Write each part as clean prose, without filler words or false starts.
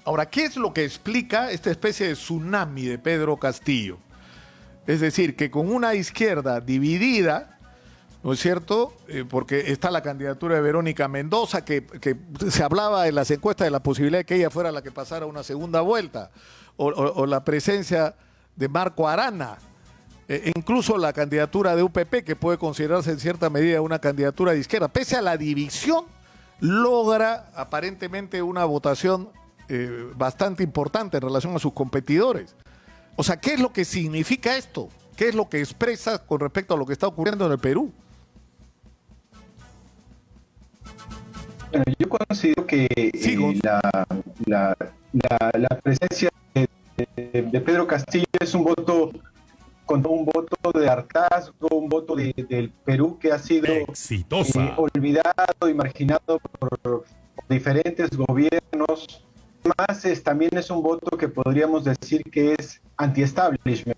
Ahora, ¿qué es lo que explica esta especie de tsunami de Pedro Castillo? Es decir, que con una izquierda dividida, ¿no es cierto? Porque está la candidatura de Verónica Mendoza, que se hablaba en las encuestas de la posibilidad de que ella fuera la que pasara una segunda vuelta, o la presencia de Marco Arana, e incluso la candidatura de UPP, que puede considerarse en cierta medida una candidatura de izquierda. Pese a la división, logra aparentemente una votación bastante importante en relación a sus competidores. O sea, ¿qué es lo que significa esto? ¿Qué es lo que expresa con respecto a lo que está ocurriendo en el Perú? Bueno, yo considero que la presencia de Pedro Castillo es un voto contra un voto de hartazgo, un voto del Perú que ha sido olvidado y marginado por diferentes gobiernos. Además, también es un voto que podríamos decir que es anti-establishment.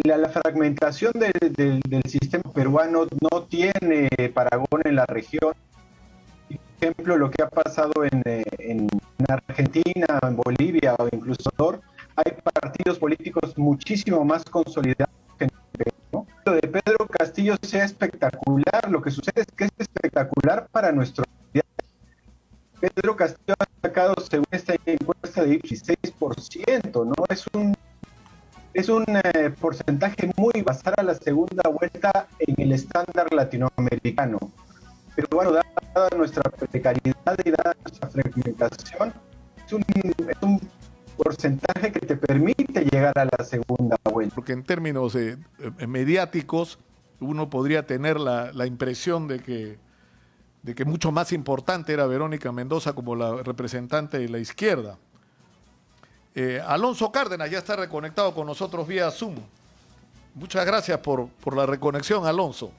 La fragmentación del sistema peruano no tiene parangón en la región. Por ejemplo, lo que ha pasado en Argentina, en Bolivia o incluso hay partidos políticos muchísimo más consolidados que en el Perú, ¿no? Lo de Pedro Castillo sea espectacular. Lo que sucede es que es espectacular para nuestro país. Pedro Castillo ha sacado, según esta encuesta de Ipsos, 16%, ¿no? Es un porcentaje muy basal a la segunda vuelta en el estándar latinoamericano. Pero bueno, dada nuestra precariedad y dada nuestra fragmentación, es un porcentaje que te permite llegar a la segunda vuelta. Porque en términos mediáticos, uno podría tener la impresión de que mucho más importante era Verónica Mendoza como la representante de la izquierda. Alonso Cárdenas ya está reconectado con nosotros vía Zoom. Muchas gracias por la reconexión, Alonso.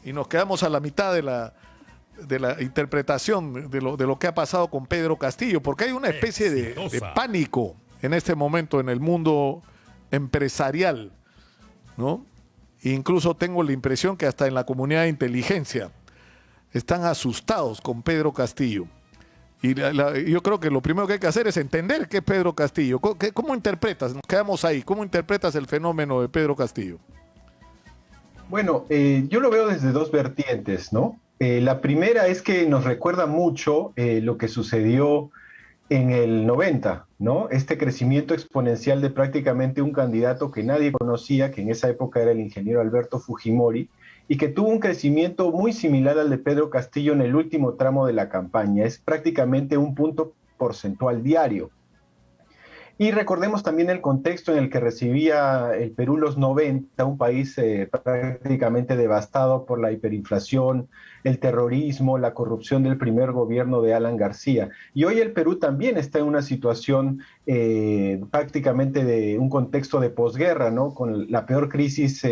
Y nos quedamos a la mitad de la interpretación de lo que ha pasado con Pedro Castillo, porque hay una especie de pánico en este momento en el mundo empresarial, ¿no? Incluso tengo la impresión que hasta en la comunidad de inteligencia están asustados con Pedro Castillo. Y yo creo que lo primero que hay que hacer es entender qué es Pedro Castillo. ¿Cómo interpretas? Nos quedamos ahí. ¿Cómo interpretas el fenómeno de Pedro Castillo? Bueno, yo lo veo desde dos vertientes, ¿no? La primera es que nos recuerda mucho lo que sucedió en el 90, ¿no? Este crecimiento exponencial de prácticamente un candidato que nadie conocía, que en esa época era el ingeniero Alberto Fujimori, y que tuvo un crecimiento muy similar al de Pedro Castillo en el último tramo de la campaña. Es prácticamente un punto porcentual diario. Y recordemos también el contexto en el que recibía el Perú los 90, un país prácticamente devastado por la hiperinflación, el terrorismo, la corrupción del primer gobierno de Alan García. Y hoy el Perú también está en una situación prácticamente de un contexto de posguerra, ¿no? Con la peor crisis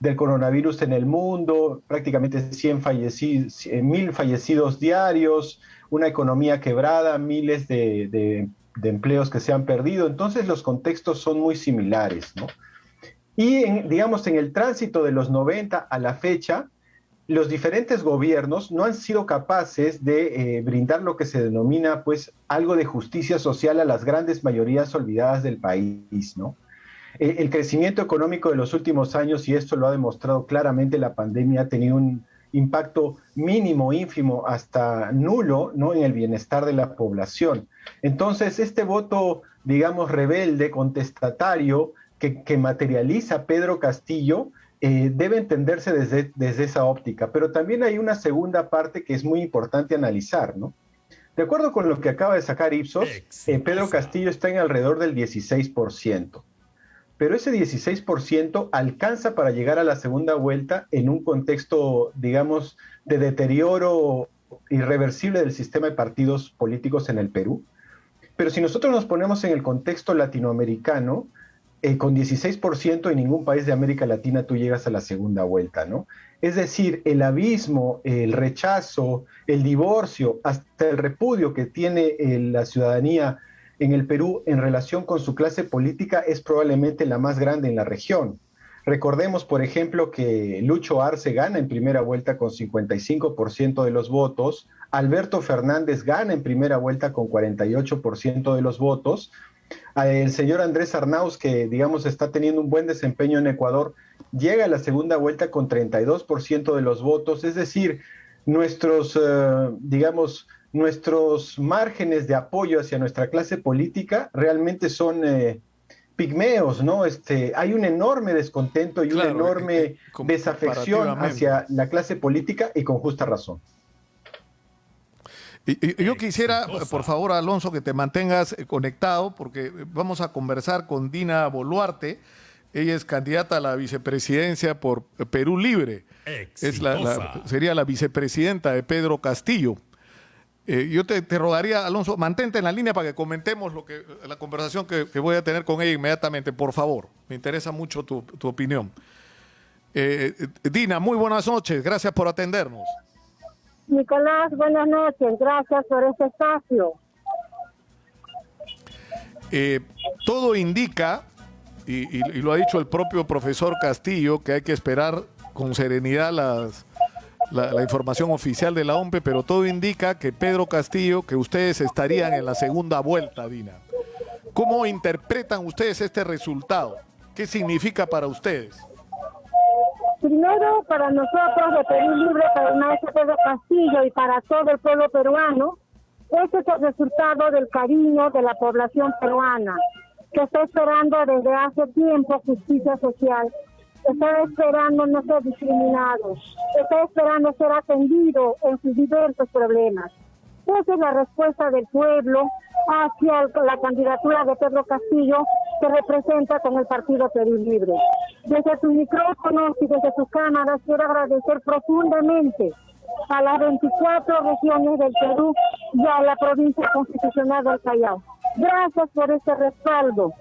del coronavirus en el mundo, prácticamente 1.000 fallecidos diarios, una economía quebrada, miles de empleos que se han perdido. Entonces los contextos son muy similares, ¿no? Y digamos, en el tránsito de los 90 a la fecha, los diferentes gobiernos no han sido capaces de brindar lo que se denomina, pues, algo de justicia social a las grandes mayorías olvidadas del país, ¿no? El crecimiento económico de los últimos años, y esto lo ha demostrado claramente la pandemia, ha tenido un impacto mínimo, ínfimo, hasta nulo, ¿no?, en el bienestar de la población. Entonces, este voto, digamos, rebelde, contestatario, que materializa Pedro Castillo, debe entenderse desde esa óptica. Pero también hay una segunda parte que es muy importante analizar, ¿no? De acuerdo con lo que acaba de sacar Ipsos, Pedro Castillo está en alrededor del 16%. Pero ese 16% alcanza para llegar a la segunda vuelta en un contexto, digamos, de deterioro irreversible del sistema de partidos políticos en el Perú. Pero si nosotros nos ponemos en el contexto latinoamericano, con 16% en ningún país de América Latina tú llegas a la segunda vuelta, ¿no? Es decir, el abismo, el rechazo, el divorcio, hasta el repudio que tiene la ciudadanía en el Perú en relación con su clase política es probablemente la más grande en la región. Recordemos, por ejemplo, que Lucho Arce gana en primera vuelta con 55% de los votos, Alberto Fernández gana en primera vuelta con 48% de los votos. El señor Andrés Arauz, que digamos está teniendo un buen desempeño en Ecuador, llega a la segunda vuelta con 32% de los votos. Es decir, nuestros márgenes de apoyo hacia nuestra clase política realmente son pigmeos, ¿no? Hay un enorme descontento y una enorme desafección hacia la clase política, y con justa razón. Y yo quisiera, por favor, Alonso, que te mantengas conectado, porque vamos a conversar con Dina Boluarte. Ella es candidata a la vicepresidencia por Perú Libre. Sería la vicepresidenta de Pedro Castillo. Yo te rogaría, Alonso, mantente en la línea para que comentemos la conversación que voy a tener con ella inmediatamente, por favor. Me interesa mucho tu opinión. Dina, muy buenas noches. Gracias por atendernos. Nicolás, buenas noches. Gracias por este espacio. Todo indica, y lo ha dicho el propio profesor Castillo, que hay que esperar con serenidad la información oficial de la OMPE, pero todo indica que Pedro Castillo, que ustedes estarían en la segunda vuelta, Dina. ¿Cómo interpretan ustedes este resultado? ¿Qué significa para ustedes? Primero, para nosotros de Perú Libre, para el maestro Pedro Castillo y para todo el pueblo peruano, este es el resultado del cariño de la población peruana, que está esperando desde hace tiempo justicia social, está esperando no ser discriminados, está esperando ser atendido en sus diversos problemas. Esa es la respuesta del pueblo hacia la candidatura de Pedro Castillo, que representa con el partido Perú Libre. Desde sus micrófonos y desde sus cámaras quiero agradecer profundamente a las 24 regiones del Perú y a la provincia constitucional del Callao. Gracias por este respaldo.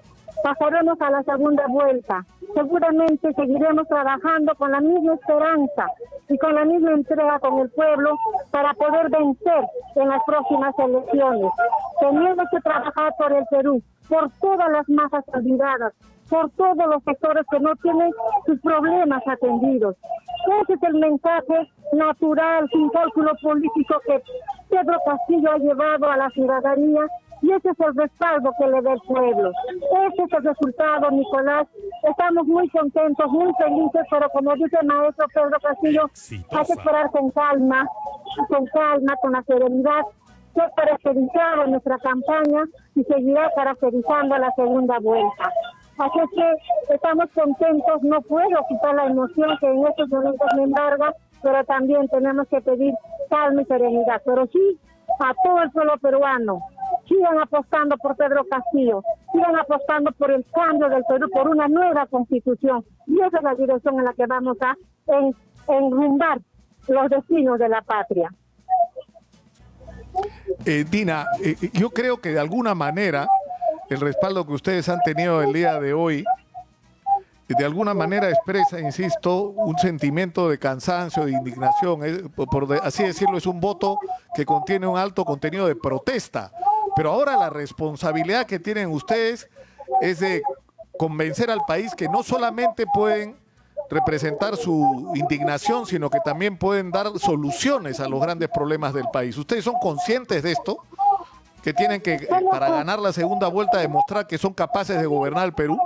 Pasaremos a la segunda vuelta. Seguramente seguiremos trabajando con la misma esperanza y con la misma entrega con el pueblo para poder vencer en las próximas elecciones. Tenemos que trabajar por el Perú, por todas las masas olvidadas, por todos los sectores que no tienen sus problemas atendidos. Ese es el mensaje natural, sin cálculo político, que Pedro Castillo ha llevado a la ciudadanía, y ese es el respaldo que le da el pueblo. Ese es el resultado, Nicolás. Estamos muy contentos, muy felices, pero como dice el maestro Pedro Castillo, hay que esperar con calma, con la serenidad que ha caracterizado nuestra campaña y seguirá caracterizando la segunda vuelta. Así es que estamos contentos, no puedo quitar la emoción que en estos momentos me embarga, pero también tenemos que pedir calma y serenidad. Pero sí, a todo el pueblo peruano, sigan apostando por Pedro Castillo, sigan apostando por el cambio del Perú, por una nueva constitución. Y esa es la dirección en la que vamos a enrumbar los destinos de la patria. Dina, yo creo que de alguna manera el respaldo que ustedes han tenido el día de hoy, de alguna manera expresa, insisto, un sentimiento de cansancio, de indignación. Por así decirlo, es un voto que contiene un alto contenido de protesta. Pero ahora la responsabilidad que tienen ustedes es de convencer al país que no solamente pueden representar su indignación, sino que también pueden dar soluciones a los grandes problemas del país. ¿Ustedes son conscientes de esto? Que tienen que, para ganar la segunda vuelta, demostrar que son capaces de gobernar el Perú.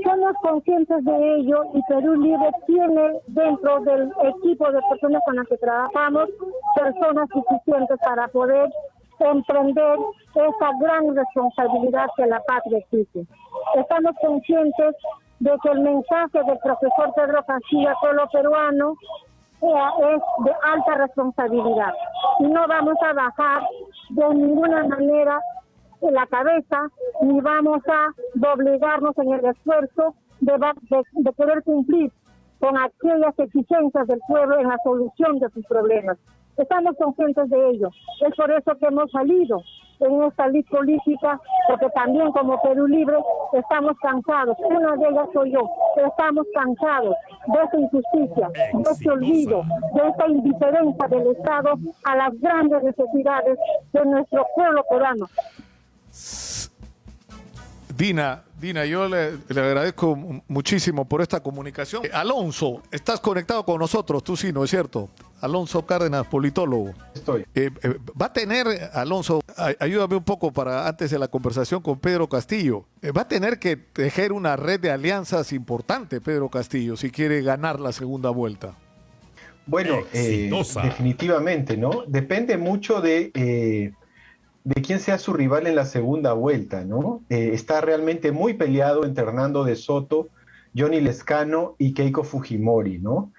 Somos conscientes de ello, y Perú Libre tiene dentro del equipo de personas con las que trabajamos personas suficientes para poder emprender esa gran responsabilidad que la patria exige. Estamos conscientes de que el mensaje del profesor Pedro Castillo a pueblo peruano es de alta responsabilidad, y no vamos a bajar de ninguna manera la cabeza, ni vamos a doblegarnos en el esfuerzo de poder cumplir con aquellas exigencias del pueblo en la solución de sus problemas. Estamos conscientes de ello. Es por eso que hemos salido en esta lid política, porque también como Perú Libre estamos cansados. Una de ellas soy yo. Estamos cansados de esta injusticia, de este olvido, de esta indiferencia del Estado a las grandes necesidades de nuestro pueblo peruano. Dina, yo le agradezco muchísimo por esta comunicación. Alonso, estás conectado con nosotros, tú sí, ¿no es cierto? Alonso Cárdenas, politólogo. estoy. Va a tener, Alonso, ayúdame un poco para antes de la conversación con Pedro Castillo, va a tener que tejer una red de alianzas importante, Pedro Castillo, si quiere ganar la segunda vuelta. Bueno, definitivamente, ¿no? Depende mucho de quién sea su rival en la segunda vuelta, ¿no? Está realmente muy peleado entre Hernando de Soto, Johnny Lezcano y Keiko Fujimori, ¿no?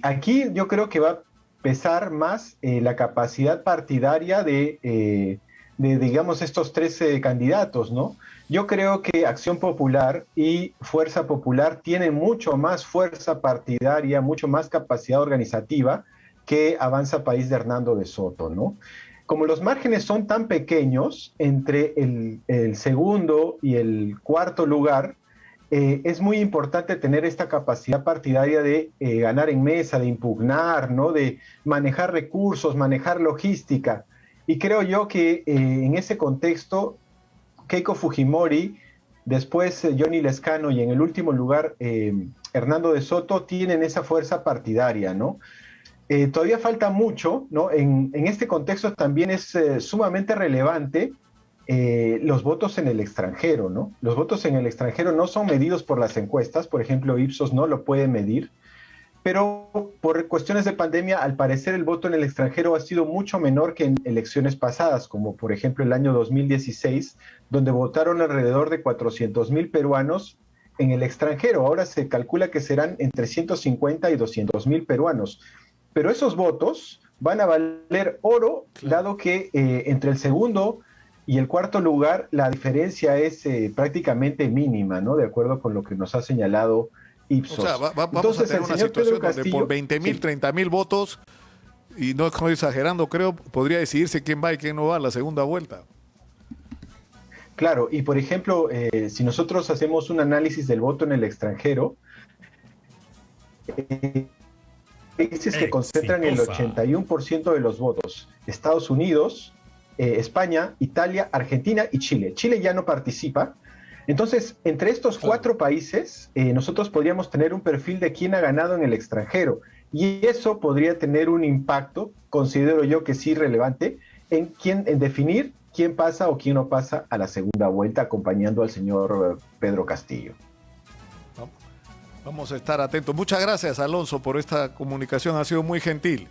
Aquí yo creo que va a pesar más la capacidad partidaria de, digamos, estos 13 candidatos, ¿no? Yo creo que Acción Popular y Fuerza Popular tienen mucho más fuerza partidaria, mucho más capacidad organizativa que Avanza País de Hernando de Soto, ¿no? Como los márgenes son tan pequeños entre el segundo y el cuarto lugar, es muy importante tener esta capacidad partidaria de ganar en mesa, de impugnar, ¿no? De manejar recursos, manejar logística. Y creo yo que en ese contexto, Keiko Fujimori, después Johnny Lezcano y en el último lugar Hernando de Soto tienen esa fuerza partidaria, ¿no? Todavía falta mucho, ¿no? En este contexto también es sumamente relevante los votos en el extranjero, ¿no? Los votos en el extranjero no son medidos por las encuestas, por ejemplo, Ipsos no lo puede medir, pero por cuestiones de pandemia, al parecer el voto en el extranjero ha sido mucho menor que en elecciones pasadas, como por ejemplo el año 2016, donde votaron alrededor de 400,000 peruanos en el extranjero. Ahora se calcula que serán entre 150 y 200,000 peruanos. Pero esos votos van a valer oro, dado que entre el segundo y el cuarto lugar la diferencia es prácticamente mínima, ¿no? De acuerdo con lo que nos ha señalado Ipsos. O sea, vamos Entonces, a tener una situación donde por 20,000, 30,000 votos, y no estoy exagerando, creo, podría decidirse quién va y quién no va a la segunda vuelta. Claro, y por ejemplo, si nosotros hacemos un análisis del voto en el extranjero, países que concentran el 81% de los votos: Estados Unidos, España, Italia, Argentina y Chile. Chile ya no participa. Entonces, entre estos 4 países, nosotros podríamos tener un perfil de quién ha ganado en el extranjero. Y eso podría tener un impacto, considero yo que sí relevante, en definir quién pasa o quién no pasa a la segunda vuelta, acompañando al señor Pedro Castillo. Vamos a estar atentos. Muchas gracias, Alonso, por esta comunicación. Ha sido muy gentil.